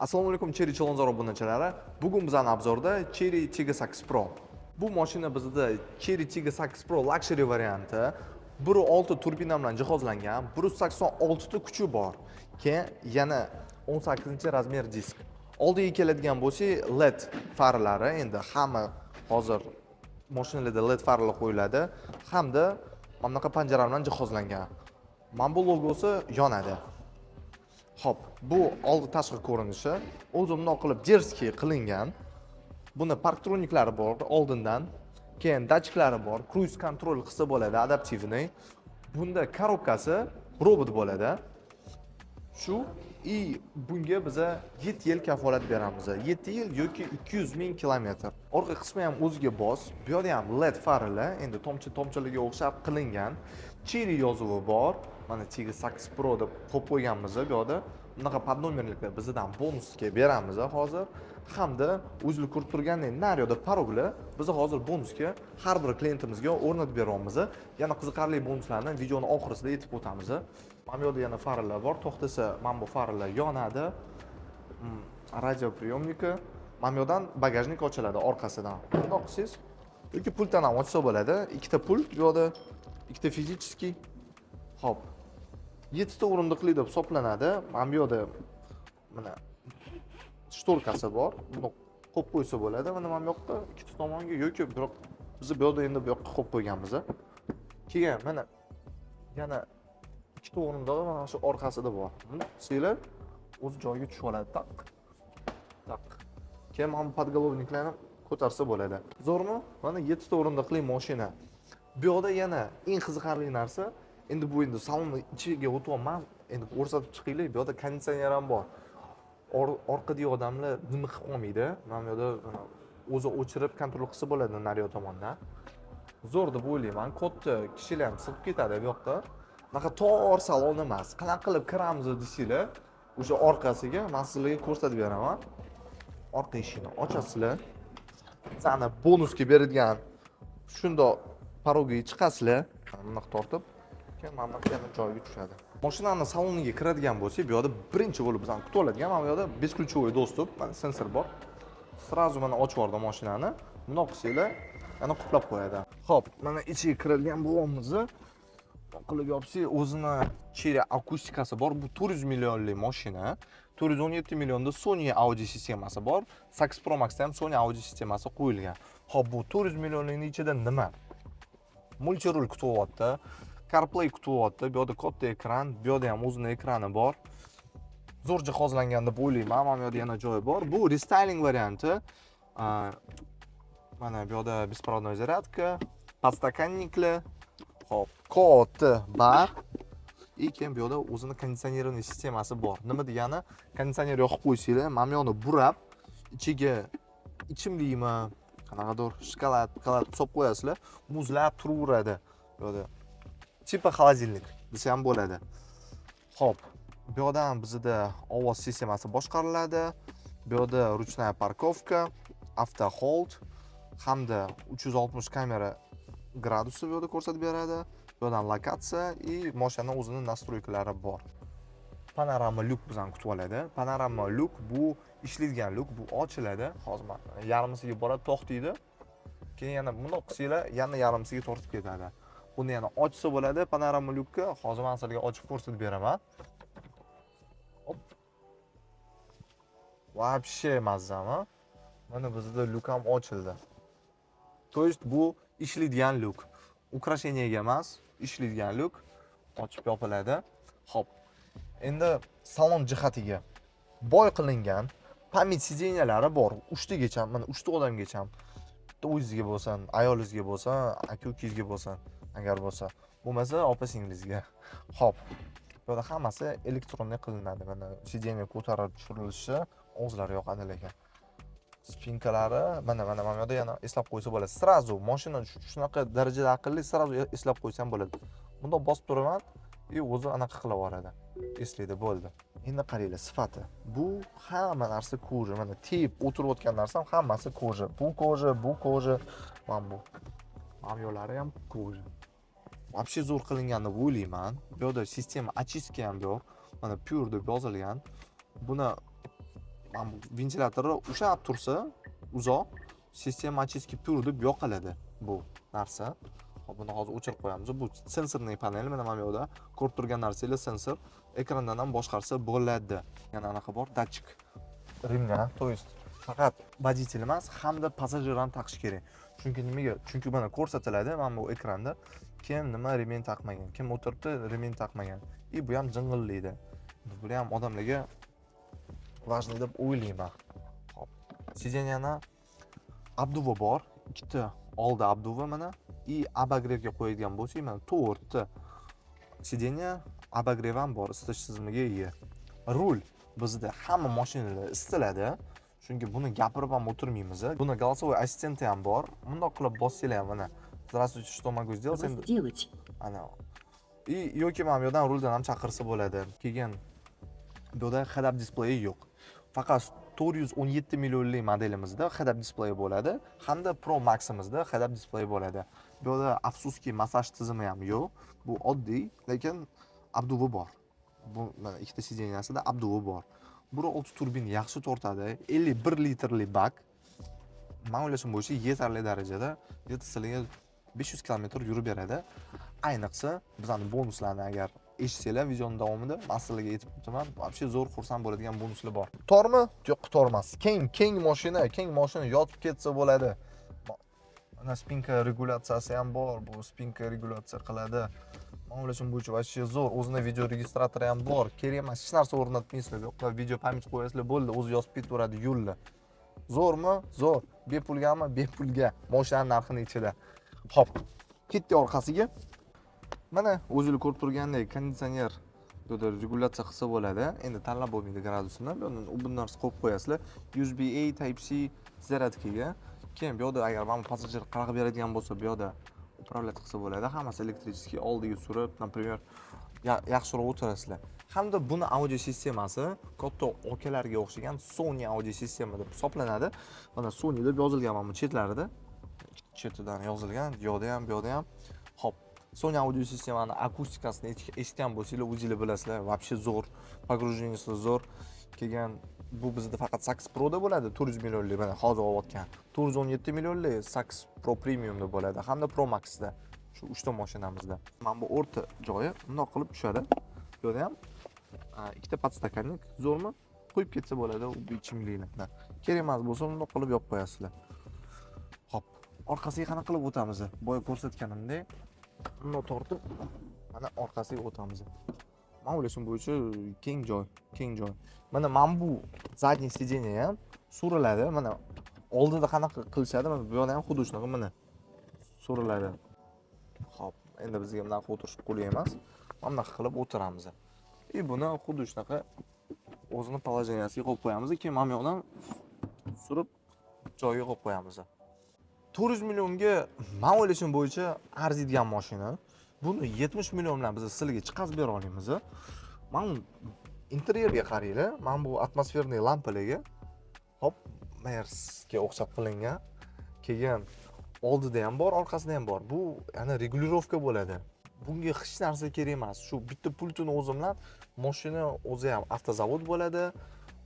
Assalomu alaykum Cherry Chalonzor obunachilari. Bugun bizning obzorda Cherry Tiggo 8 Pro. Bu mashina bizda Cherry Tiggo 8 Pro Luxury varianti. 1.6 turbina bilan jihozlangan, 186 ta kuchi bor. Keyin yana 18-razmer disk. Oldiga keladigan bo'lsak, LED farlari, endi hamma hozir mashinalarda LED farlar qo'yiladi hamda mana bunaqa panjara bilan jihozlangan. Mana bu logosi yonadi. Hop, bu oldi tashqi ko'rinishi o'zi bunday qilib jerskiy qilingan. Buni parktroniklari bor oldindan, keyin datchiklari bor, cruise control qilsa bo'ladi, adaptivniy. Bunda korobkasi robot bo'ladi. Shu bunga biza 7 yil kafolat beramiz. 7 yil yoki 200 ming kilometr. Orqa qismi ham o'ziga bos. Bu yerda ham LED farlar, endi tomchilarga o'xshab qilingan. Cherry yozuvi bor. Mana Tiggo 8 Pro deb qo'yib qo'yganmiz bu yerda. Bunaqa podnomerliklar bizdan bonusga beramiz hozir. Hamda o'zingizlar ko'rib turgandek, naryoda paroglar biz hozir bonusga har bir klientimizga o'rnatib beryapmiz. Yana qiziqarli bonuslarni videoning oxirisida aytib o'tamiz. Mana bu yerda yana farlar bor. To'xtasa, mana bu farlar yonadi. Radio priyomniki. Mana bu yerdan bagajnik ochiladi orqasidan. Bundoq qilsangiz, yoki pultdan ham ochsa bo'ladi. Ikkita pult bu yerda, ikkita fizический. Hop. 7 ta o'rindiqli deb hisoblanadi. Mana bu yerda mana shtorkasi bor. Buni qo'yib qo'ysa bo'ladi. Mana bu yoqda ikkita tomonga yoki biroq biz bu yerda endi bu yoqqa qo'yib qo'yganmiz. Keyin mana yana ikkita o'rindig'i mana shu orqasida bor. Sizlar o'z joyiga tushib oladi. Taq. Taq. Keyin mana bu podgolovniklarni ko'tarsa bo'ladi. Zo'rmi? Mana 7 ta o'rindiqli mashina. Bu yerda yana eng qiziqarli narsa, endi bu endi salonni ichiga o'tyapman, endi ko'rsatib chiqaylik. Bu yerda konditsioner ham bor. Orqadagi odamlar nima qilib qolmaydi. Mana bu yerda o'zi o'chirib kontrol qilsa bo'ladi naryo tomondan. Zo'r deb o'ylayman. Katta kishilar ham sig'ib ketadi bu yoqda. Bunaqa tor salon emas. Qanaqa qilib kiramiz desanglar, o'sha orqasiga men sizlarga ko'rsatib beraman. Orqa eshigini ochasizlar. Sizlarni bonusga beradigan shundoq parogga chiqasizlar. Bunaqa tortib, keyin mana bu yana joyiga tushadi. Mashinani saloniga kiradigan bo'lsak, bu yerda birinchi bo'lib bizani kutib oladigan, mana bu yerda beskluchovoy dostup, mana sensor bor. Srazu mana ochib yubordim mashinani. Bundoq qilsanglar, yana qutlab qo'yadi. Xo'p, mana ichiga kiradigan bo'lamiz. Qilib yopsak, o'zini Cherry akustikasi bor. Bu 400 millionlik mashina. 417 millionda Sony audio sistemasi bor. 8 Pro Maxda ham Sony audio sistemasi qo'yilgan. Xo'p, bu 400 millionlikning ichida nima? Multirul kutyapti, CarPlay kutyapti. Bu yerda katta ekran, bu yerda ham o'zining ekrani bor. Zo'r jihozlangan deb o'ylayman. Mana bu yerda yana joyi bor. Bu restyling varianti. Mana bu yerda беспроводной зарядка, podstakanniklar, hop, katta bar. Keyin bu yerda o'zining konditsionerning sistemasi bor. Nima degani? Konditsioner yoqib qo'ysanglar, mana bu yerni burab, ichiga ichimlikmi, qanaqadir shokolad solib qo'yasizlar, muzlab turaveradi. Bu yerda tipa холодильник desa ham bo'ladi. Hop, bu yerda ham bizda ovoz sistemasi boshqariladi. Bu yerda ruchная parkovka, auto hold hamda 360 kamera gradusi bu yerda ko'rsatib beradi. Bu yerdan lokatsiya va mashinaning o'zining nastroykalari bor. Panorama lyuk bizdan kutib oladi. Panorama lyuk bu ishlaydigan lyuk, bu ochiladi. Hozir yarmisiga borib to'xtaydi. Keyin yana bundoq qilsanglar, yana yarmisiga tortib ketadi. Buni yana ochsa bo'ladi. Panorama lyukni hozir men sizlarga ochib ko'rsatib beraman. Hop. Вообще mazza-mi? Mana bizda lyuk ham ochildi. To есть bu ishlaydigan lyuk. Ukrasheniyaga emas, ishlaydigan lyuk. Ochib yopiladi. Hop. Endi salon jihatiga boy qilingan pamyat sideniyalari bor. 3 tagacha, mana 3 ta odamgacha. Bitta o'zingizga bo'lsin, ayolingizga bo'lsin, aka-ukangizga bo'lsin, agar bo'lsa. Bo'lmasa, opa-singilizga. Hop. Bu yerda hammasi elektronlik qilinadi. Mana sideniya ko'tarib tushirilishi o'zlari yoqadi lekin. Spinkalari mana bu yerda yana eslab qo'ysa bo'ladi. Srazu mashina shunaqa darajada aqlli, srazu eslab qo'ysam bo'ladi. Bunda bosib turaman, o'zi anaqa qilib yuboradi. Eslaydi, bo'ldi. Endi qaranglar sifati. Bu hamma narsa koja, mana tep o'tirayotgan narsa hammasi koja. Bu koja, mana bu. Mamyolari ham koja. Вообще zo'r qilingan deb o'ylayman. Bu yerda sistema очистки ham bor. Mana pure deb yozilgan. Buni mana bu ventilyatori ushlab tursa, uzoq sistema очистки tur deb yoqiladi bu narsa. Hop, buni hozir o'chirib qo'yamiz. Bu sensorniy panel, mana bu yerda ko'rib turgan narsalar sensor, ekrandan ham boshqarsa bo'ladi. Yana anaqa bor, datchik rimga, to есть faqat водитель emas, hamda passajir ham taqish kerak. Chunki nimaga? Chunki mana ko'rsatiladi mana bu ekranda kim nima remen taqmagan, kim o'tiribdi remen taqmagan. Bu ham jing'illaydi. Bu ham odamlarga важный deb o'ylayman. Hop. Sideniyani abduva bor, ikkita oldi abduva mana. Abagrebga qo'yadigan bo'lsak, mana 4 ta sideniya abagrev ham bor, isitish tizimiga ega. Rul bizda hamma mashinalarda isitiladi. Chunki buni gapirib ham o'tirmaymiz. Buni голосовой assistenti ham bor. Bundoq qilib bossanglar ham mana "Здравствуйте, что могу сделать?" Сделать. Ana. Yoki mana bu yerdan ruldan ham chaqirsa bo'ladi. Keyin bu yerda head-up displeyi yo'q. Faqat 417 millionlik modelimizda head-up display bo'ladi, hamda Pro Maximizda head-up display bo'ladi. Bu yerda afsuski massaj tizimi ham yo'q. Bu oddiy, lekin abduvi bor. Bu mana ikkita sideniyasida abduvi bor. 1.6 turbin yaxshi tortadi, 51 litrli bak. Men o'ylashim bo'yicha yetarli darajada sizlarga 500 km yurib beradi. Ayniqsa, bizning bonuslarni agar eshitsanglar videoning davomida men sizlarga aytib o'taman, вообще zo'r xursand bo'ladigan bonuslar bor. Tormi? Yo'q, tormas. Keng mashina yotib ketsa bo'ladi. Mana spinka regulyatsiyasi ham bor, bu spinka regulyatsiya qiladi. Men o'ylashim bo'yicha вообще zo'r, o'zini video registratori ham bor. Kerak emas, hech narsa o'rnatmaysizlar. Yo'qlar video pamyat qo'yasizlar, bo'ldi, o'zi yozib ketaveradi yo'lda. Zo'rmi? Zo'r. Bepulgami? Bepulga. Mashinaning narxini ichida. Hop. Ketdi orqasiga. Mana o'zingiz ko'rib turgandek konditsioner burada regulyatsiya qilsa bo'ladi. Endi tanlab bo'lmaydi gradusini. Bu narsa qo'yib qo'yasizlar. USB-A Type-C zaryadkaga. Keyin bu yerda agar mana passajir qarg'ib beradigan bo'lsa, bu yerda upravlat qilsa bo'ladi. Hammasi elektrichеский oldiga surib, например, yaxshiroq o'tirasizlar. Hamda buni audio sistemasi katta okalarga o'xshagan Sony audio sistema deb hisoblanadi. Mana Sony deb yozilgan mana bu chetlarida. Chetidan yozilgan, bu yerda ham, bu yerda ham. Hop. Sony audio sistemani akustikasini eshitgan bo'lsanglar, o'zingizlar bilasizlar, вообще zo'r, pogrujeniyasi zo'r. Keyin bu bizda faqat Sax Pro da bo'ladi, 400 millionlik, mana hozir olayotgan. 417 millionlik Sax Pro Premium da bo'ladi, hamda Pro Max da. Shu 3 ta mashinamizda. Mana bu o'rta joyi bundoq qilib tushadi. Bu yerda ham ikkita podstakannik, zo'rmi? Qo'yib ketsa bo'ladi u ichimliklardan. Kerak emas bo'lsa, bundoq qilib yopib qo'yasizlar. Hop. Orqasiga qana qilib o'tamiz. Boya ko'rsatganimdek buni tortib mana orqasiga o'tamiz. Men o'ylashim bo'yicha keng joy. Mana bu zadniy sideniya ham suriladi. Mana oldida qanaqa qilishadi, mana bu yerda ham xuddi shunaqa mana suriladi. Xo'p, endi bizga bunaqa o'tirish qo'li emas. Mana bunaqa qilib o'tiramiz. Buni xuddi shunaqa o'zini положенияsiga qo'yib qo'yamiz, keyin mana bu yoqdan surib joyiga qo'yib qo'yamiz. 400 millionga men o'ylashim bo'yicha arziydigan mashina. Buni 70 million bilan biz sizlarga chiqazib bera olamiz. Men interyerga qaranglar, men bu atmosferniy lampalarga hop Mersga o'xshab qilingan. Keyin oldida ham bor, orqasida ham bor. Bu yana regulirovka bo'ladi. Bunga hech narsa kerak emas. Shu bitta pultini o'zi bilan mashina o'zi ham avtozavod bo'ladi,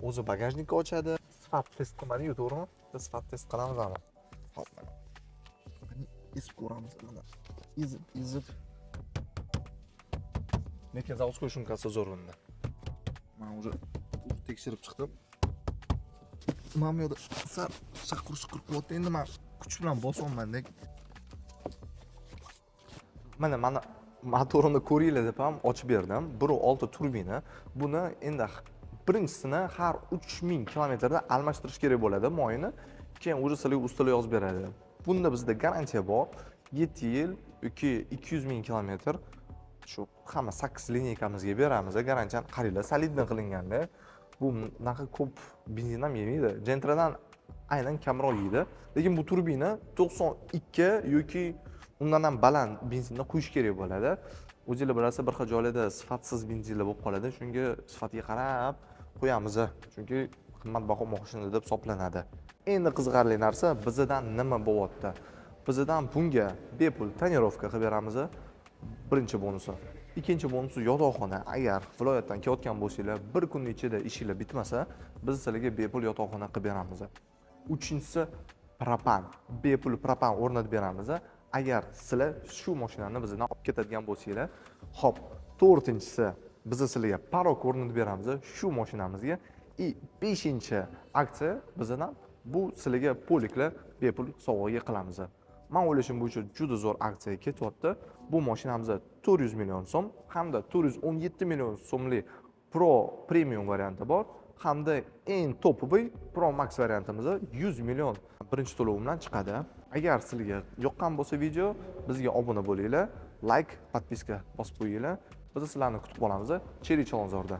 o'zi bagajnikni ochadi. Sifat test qilmadi-yu, to'g'rimi? Biz sifat test qilamiz ham. Hop. Ezib ko'ramiz mana. Ezib. Lekin zavодской shumkasi zo'r bunda. Men уже tekshirib chiqdim. Mana bu yerda sal shaqir-shuqir qilyapti. Endi men kuch bilan bosyapman-dek. Mana motorini ko'ringlar deb ham ochib berdim. 1.6 turbina. Buni endi birinchisini har 3000 kilometrda almashtirish kerak bo'ladi moyini. Keyin o'zi sizlarga ustalar yozib beradi. Bunda bizda garantiya bor. 7 yil yoki 200 ming kilometr shu hamma 8 lineykamizga beramiz. Garantiyani qaranglar, solidni qilinganda. Bu naqa ko'p benzin ham yemaydi. Gentradan aynan kamroq yeydi. Lekin bu turbina 92 yoki undan ham baland benzinni quyish kerak bo'ladi. O'zingizlar bilasiz, bir xil joylarda sifatsiz benzinlar bo'lib qoladi. Shunga sifatiga qarab qo'yamiz. Chunki qimmatbaho mashina deb hisoblanadi. Endi qiziqarli narsa bizdan nima bo'lyapti? Bizdan bunga bepul tonirovka qilib beramiz. Birinchi bonusi. Ikkinchi bonusi yotoqxona. Agar viloyatdan kelayotgan bo'lsanglar, bir kun ichida ishinglar bitmasa, biz sizlarga bepul yotoqxona qilib beramiz. Uchinchisi propan. Bepul propan o'rnatib beramiz. Agar sizlar shu mashinani bizdan olib ketadigan bo'lsanglar, hop, to'rtinchisi biz sizlarga parok o'rnatib beramiz shu mashinamizga. Beshinchi aksiya bizdan bu sizlarga poliklar bepul sovg'aga qilamiz. Men o'ylashim bo'yicha juda zo'r aksiya ketyapti. Bu mashinamiz 400 million so'm hamda 417 million so'mlik Pro Premium varianti bor, hamda eng topoviy Pro Max variantimiz 100 million birinchi to'lov bilan chiqadi. Agar sizlarga yoqqan bo'lsa video, bizga obuna bo'linglar, like, podpiska bosib qo'yinglar. Biz sizlarni kutib qolamiz Cherry Chilonzorda.